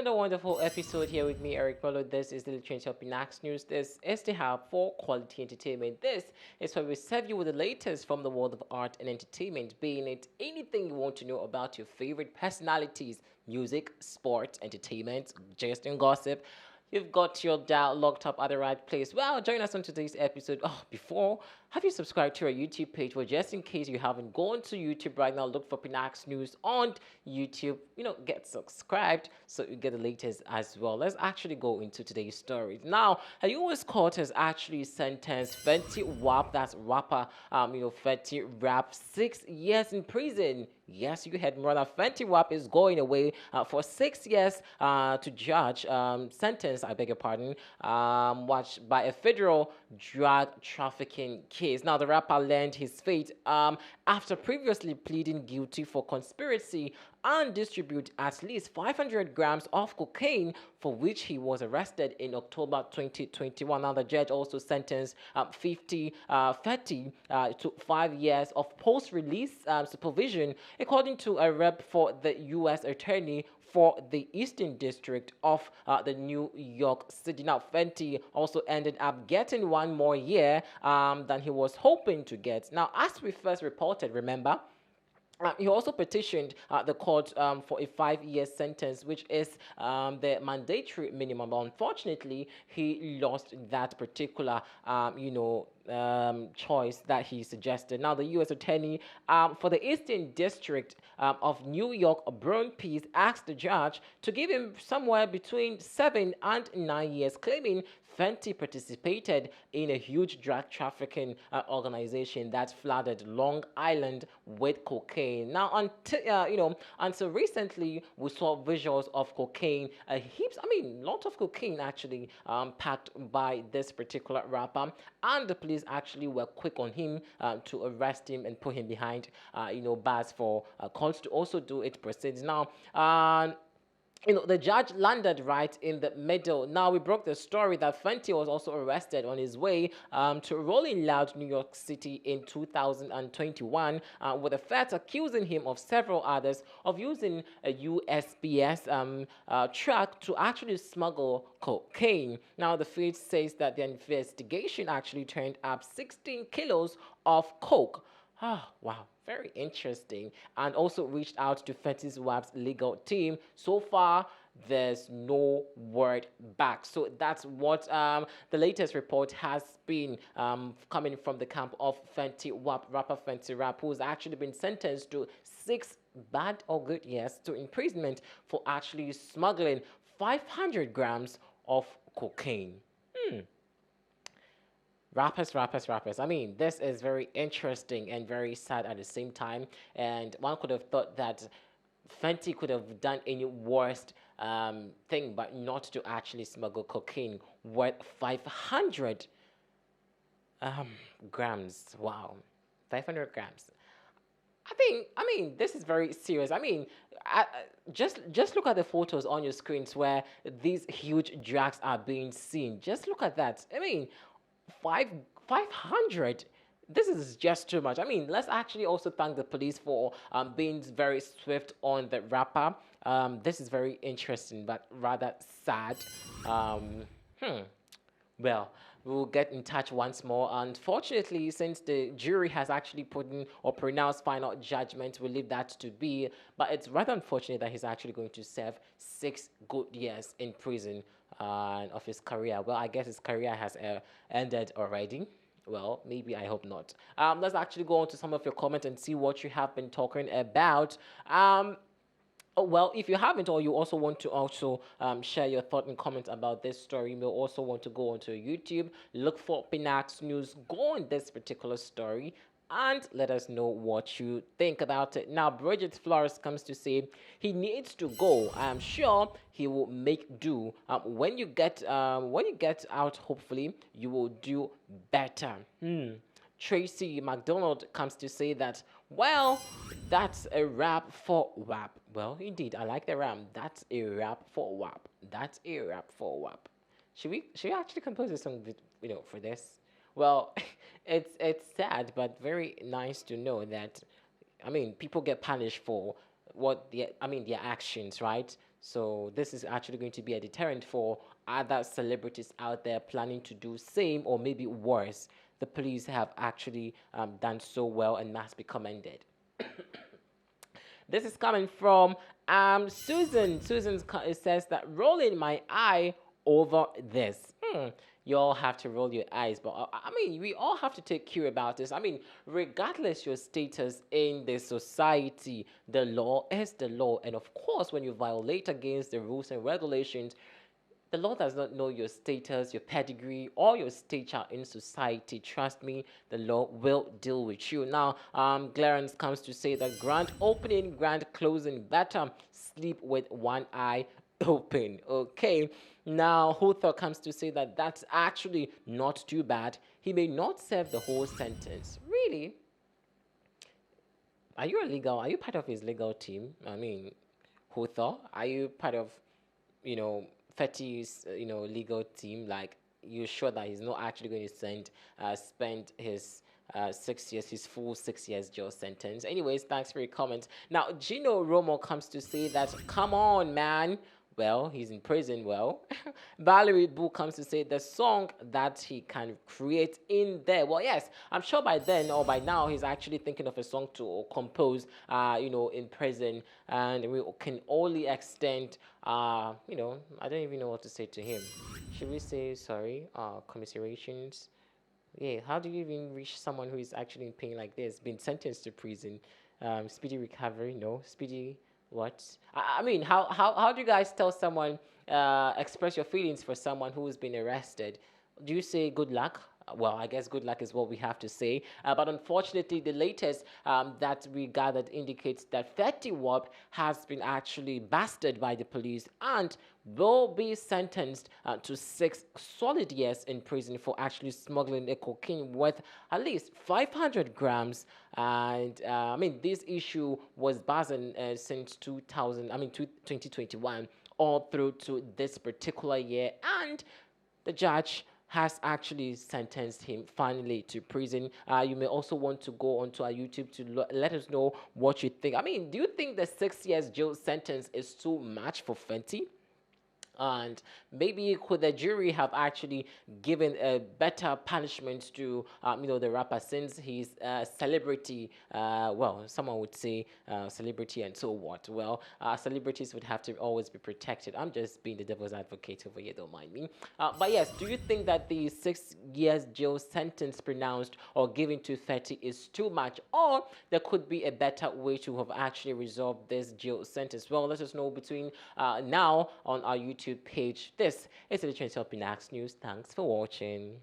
another wonderful episode here with me, Eric Molo. This is the Literature Helping Axe News. This is the hub for quality entertainment. This is where we serve you with the latest from the world of art and entertainment, being it anything you want to know about your favorite personalities, music, sports, entertainment, just and gossip. You've got your dial locked up at the right place. Well, join us on today's episode. Oh, before, have you subscribed to our YouTube page? Well, just in case you haven't gone to YouTube right now, look for Pinax News on YouTube. Get subscribed so you get the latest as well. Let's actually go into today's story. Now, a U.S. court has actually sentenced Fenty Wap, that's rapper, Fetty Wap, 6 years in prison. Yes, you heard me right. Fenty Wap is going away for 6 years to judge sentence. I beg your pardon. Watched by a federal drug trafficking case. Now the rapper learned his fate after previously pleading guilty for conspiracy and distribute at least 500 grams of cocaine, for which he was arrested in October 2021. Now, the judge also sentenced 50 to 5 years of post-release supervision, according to a rep for the U.S. Attorney for the Eastern District of the New York City. Now, Fenty also ended up getting 1 more year than he was hoping to get. Now, as we first reported, remember, he also petitioned the court for a 5 year sentence, which is the mandatory minimum. But unfortunately, he lost that particular, choice that he suggested. Now, the U.S. Attorney for the Eastern District of New York, Brian Peace, asked the judge to give him somewhere between 7 and 9 years, claiming Fenty participated in a huge drug trafficking organization that flooded Long Island with cocaine. Now, until recently, we saw visuals of cocaine, heaps. I mean, lot of cocaine actually packed by this particular rapper, and the police actually were quick on him to arrest him and put him behind, bars for courts to also do it proceeds now. The judge landed right in the middle. Now, we broke the story that Fenty was also arrested on his way to Rolling Loud, New York City in 2021, with the feds accusing him of several others of using a USPS truck to actually smuggle cocaine. Now, the feds says that the investigation actually turned up 16 kilos of coke. Ah, wow, very interesting. And also reached out to Fetty Wap's legal team. So far, there's no word back. So that's what the latest report has been coming from the camp of Fenty Wap, rapper Fenty Wap, who's actually been sentenced to 6 bad or good years to imprisonment for actually smuggling 500 grams of cocaine. Rappers. I mean, this is very interesting and very sad at the same time. And one could have thought that Fenty could have done any worst thing, but not to actually smuggle cocaine worth 500 grams. Wow, 500 grams. I mean, this is very serious. I mean, just look at the photos on your screens where these huge drugs are being seen. Just look at that. I mean, five 500. This is just too much. I mean, let's actually also thank the police for being very swift on the rapper. This is very interesting, but rather sad. Um, hmm. Well, we'll get in touch once more. Unfortunately, since the jury has actually put in or pronounced final judgment, we'll leave that to be. But it's rather unfortunate that he's actually going to serve 6 good years in prison of his career. Well, I guess his career has ended already. Well, maybe I hope not. Let's actually go on to some of your comments and see what you have been talking about. Oh, well, if you haven't, or you also want to also share your thought and comments about this story, you may also want to go onto YouTube, look for Pinax News, go on this particular story, and let us know what you think about it. Now, Bridget Flores comes to say he needs to go. I am sure he will make do. When you get out, hopefully you will do better. Tracy McDonald comes to say that, well, that's a wrap for WAP. Well, indeed, I like the ram. That's a wrap for WAP. That's a wrap for WAP. Should we actually compose a song, for this? Well, it's sad, but very nice to know that, I mean, people get punished for their actions, right? So this is actually going to be a deterrent for other celebrities out there planning to do same or maybe worse. The police have actually done so well and must be commended. This is coming from Susan. It says that rolling my eye over this. You all have to roll your eyes, but I mean, we all have to take care about this. I mean, regardless your status in the society, the law is the law, and of course, when you violate against the rules and regulations, the law does not know your status, your pedigree, or your stature in society. Trust me, the law will deal with you. Now, Clarence comes to say that grand opening, grand closing, better sleep with one eye open. Okay. Now, Huther comes to say that that's actually not too bad. He may not serve the whole sentence. Really? Are you a legal? Are you part of his legal team? I mean, Huther, are you part of you know, Fetty's, legal team, like, you're sure that he's not actually going to spend his 6 years, his full 6 years jail sentence. Anyways, thanks for your comments. Now, Gino Romo comes to say that, come on, man. Well, he's in prison. Well, Valerie Boo comes to say the song that he can create in there. Well, yes, I'm sure by then or by now he's actually thinking of a song to compose, in prison, and we can only extend, I don't even know what to say to him. Should we say sorry, commiserations? Yeah, how do you even reach someone who is actually in pain like this, been sentenced to prison? Speedy recovery, no. Speedy what? I mean, how do you guys tell someone, express your feelings for someone who's been arrested? Do you say good luck? Well, I guess good luck is what we have to say. But unfortunately, the latest that we gathered indicates that Fetty Wap has been actually busted by the police and will be sentenced to 6 solid years in prison for actually smuggling a cocaine worth at least 500 grams. And I mean, this issue was buzzing since 2021 all through to this particular year. And the judge has actually sentenced him finally to prison. You may also want to go onto our YouTube to let us know what you think. I mean, do you think the 6 years jail sentence is too much for Fenty? And maybe could the jury have actually given a better punishment to the rapper, since he's a celebrity? Well, someone would say celebrity, and so what? Well, celebrities would have to always be protected. I'm just being the devil's advocate over here, don't mind me. But yes, do you think that the 6 years jail sentence pronounced or given to 30 is too much, or there could be a better way to have actually resolved this jail sentence? Well, let us know between now on our YouTube page. This is the Trends Helping News. Thanks for watching.